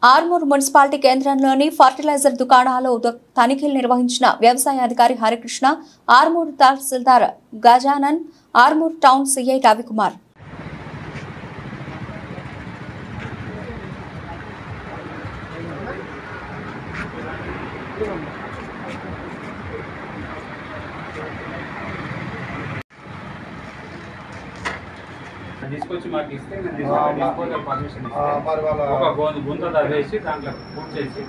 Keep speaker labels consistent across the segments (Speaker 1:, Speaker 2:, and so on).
Speaker 1: Armoor municipality కేంద్రంలోని fertiliser దుకాణాల్లో తనిఖీలు నిర్వహించిన వ్యవసాయ అధికారి హరికృష్ణ, ఆర్మూర్ తహసీల్దార్ గజానన్, ఆర్మూర్ టౌన్ సిఐ రవికుమార్.
Speaker 2: తీసుకొచ్చి మాకు ఇస్తే డిస్పోజల్ పర్మిషన్ ఇస్తే ఒక గుంత తవ్వేసి దాంట్లో పూర్తి చేసి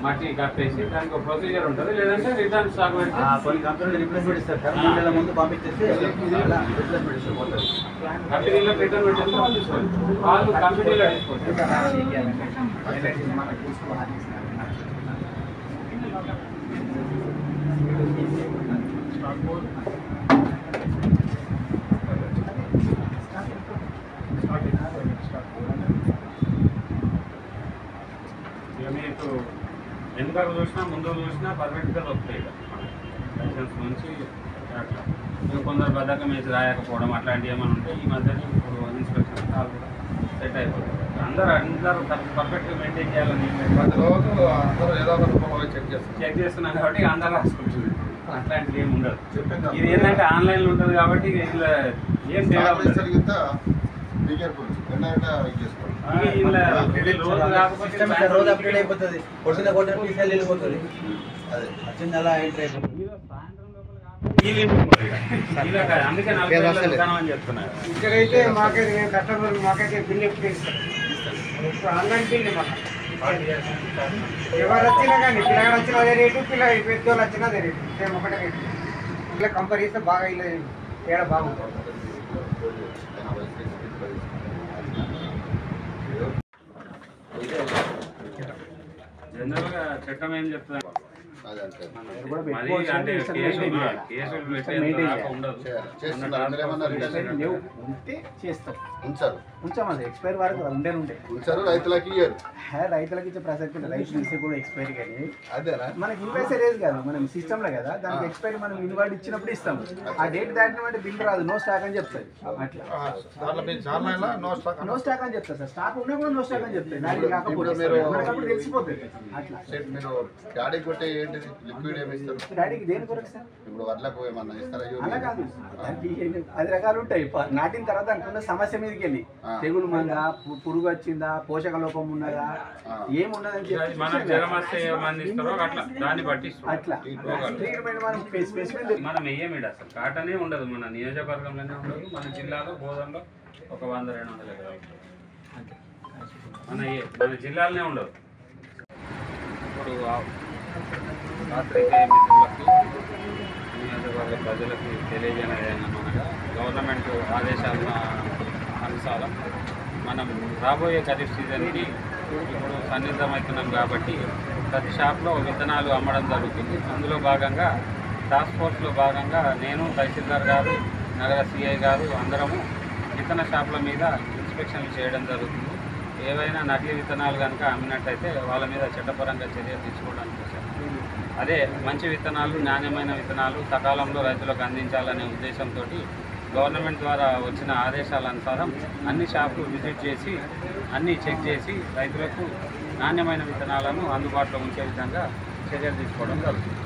Speaker 2: మట్టి కప్పేసి దానికి ఒక ప్రొసీజర్ ఉంటుంది. లేదంటే రిటర్న్ స్టాక్ పెడితే
Speaker 3: కొన్ని కంపెనీలు రిప్లేస్మెంట్ ఇస్తారు సార్. 3 నెలల ముందు పంపించేసి రిప్లేస్మెంట్ ఇస్తారు.
Speaker 2: కంపెనీలో రిటర్న్ పెట్టేసి వాళ్ళు కంపెనీలో మీకు ఎందుకు చూసినా ముందు చూసినా పర్ఫెక్ట్గా దొరుకుతాయి లైసెన్స్ నుంచి అట్లా. ఇంకా కొందరు బద్దకం వేసి రాయకపోవడం అట్లాంటివి ఏమైనా ఉంటే ఈ మధ్యన ఇప్పుడు ఇన్స్పెక్షన్ కాల్ కూడా సెట్ అయిపోతుంది. అందరూ పర్ఫెక్ట్గా మెయింటైన్ చేయాలని చెక్ చేస్తున్నాం కాబట్టి అందరూ రాసుకుంటుంది. అట్లాంటివి ఏమి ఉండదు. ఇది ఏంటంటే ఆన్లైన్లో ఉంటుంది కాబట్టి ఇలా ఏం తేడా
Speaker 3: రోజు అప్డేట్ అయిపోతుంది. కొట్టిన పీసాలు వెళ్ళిపోతుంది. అదే వచ్చింది అలా ఎంటర్ అయిపోతుంది.
Speaker 4: ఇక్కడైతే మాకైతే కస్టమర్ మాకైతే బిల్ ఎప్పుడు ఇస్తారు. ఆన్లైన్ బిల్ మాకు ఎవరు వచ్చినా కానీ పిల్లగాడు వచ్చిన అదే రేటు, పెద్దోళ్ళు వచ్చిన అదే రేటు, సేమ్ ఒకటే రేటు. ఇలా కంపేర్ చేస్తే బాగా ఇలా తేడా బాగుంటుంది.
Speaker 2: జనరల్గా చట్టం ఏం చెప్తుంది
Speaker 3: ఉంచామది ఎక్స్పైర్ వరకు ఉండే
Speaker 5: రైతులకి
Speaker 3: ఇచ్చే ప్రసక్తి రైతు ఇస్తే కూడా ఎక్స్పైర్ కానీ అదేనా మనకి ఇన్వాయిస్ లేదు కదా, మనం సిస్టమ్ లో కదా దానికి ఎక్స్పైర్ మనం ఇన్వాయిస్ ఇచ్చినప్పుడు ఇస్తాము. ఆ డేట్ దాటిన అంటే బిల్ రాదు, నో స్టాక్ అని చెప్తుంది. అట్లా నో స్టాక్ అని చెప్తారు సార్. స్టాక్ ఉన్నా కూడా నో స్టాక్ అని చెప్తారు. దానికి కాకపోతే తెలిసిపోతుంది. అట్లా
Speaker 5: మీరు డాడీకి కొట్టే ఏంటిది లిక్విడ్ ఏమి ఇస్తారు?
Speaker 3: డాడీకి దేని కొరకు సార్?
Speaker 5: ఇప్పుడు వడ్లకు ఏమన్నా ఇస్తారా?
Speaker 3: అలా కాదు, దానికి 10 రకాలు ఉంటాయి. నాటిన తర్వాత అనుకున్న సమస్య మీదకి వెళ్ళి తెగులు మందా, పురుగు వచ్చిందా, పోషక లోపం ఉన్నదా, ఏమున్నదని చెప్పి అట్లా ట్రీట్మెంట్
Speaker 2: మనం ఏమిటి అసలు కాటనే ఉండదు. మన నియోజకవర్గంలోనే ఉండదు, మన జిల్లాలో బోధనలో ఒక 100-200 ఎకరాలు మన జిల్లాలోనే ఉండదు. ఇప్పుడు పాత్రికేయ మిత్రులకు, నియోజకవర్గ ప్రజలకు తెలియజేయనగా గవర్నమెంట్ ఆదేశాల అనుసారం మనం రాబోయే ఖరీఫ్ సీజన్కి ఇప్పుడు సన్నిహితమవుతున్నాం కాబట్టి ప్రతి షాప్లో విత్తనాలు అమ్మడం జరుగుతుంది. అందులో భాగంగా టాస్క్ ఫోర్స్లో భాగంగా నేను, తహసీల్దార్ గారు, నగర సిఐ గారు అందరము విత్తన షాపుల మీద ఇన్స్పెక్షన్లు చేయడం జరుగుతుంది. ఏవైనా నకిలీ విత్తనాలు కనుక అమ్మినట్టయితే వాళ్ళ మీద చట్టపరంగా చర్యలు తీసుకోవడానికి వచ్చారు. అదే మంచి విత్తనాలు, నాణ్యమైన విత్తనాలు సకాలంలో రైతులకు అందించాలనే ఉద్దేశంతో గవర్నమెంట్ ద్వారా వచ్చిన ఆదేశాల అనుసారం అన్ని షాపులు విజిట్ చేసి అన్నీ చెక్ చేసి రైతులకు నాణ్యమైన విత్తనాలను అందుబాటులో ఉంచే విధంగా చర్యలు తీసుకోవడం జరుగుతుంది.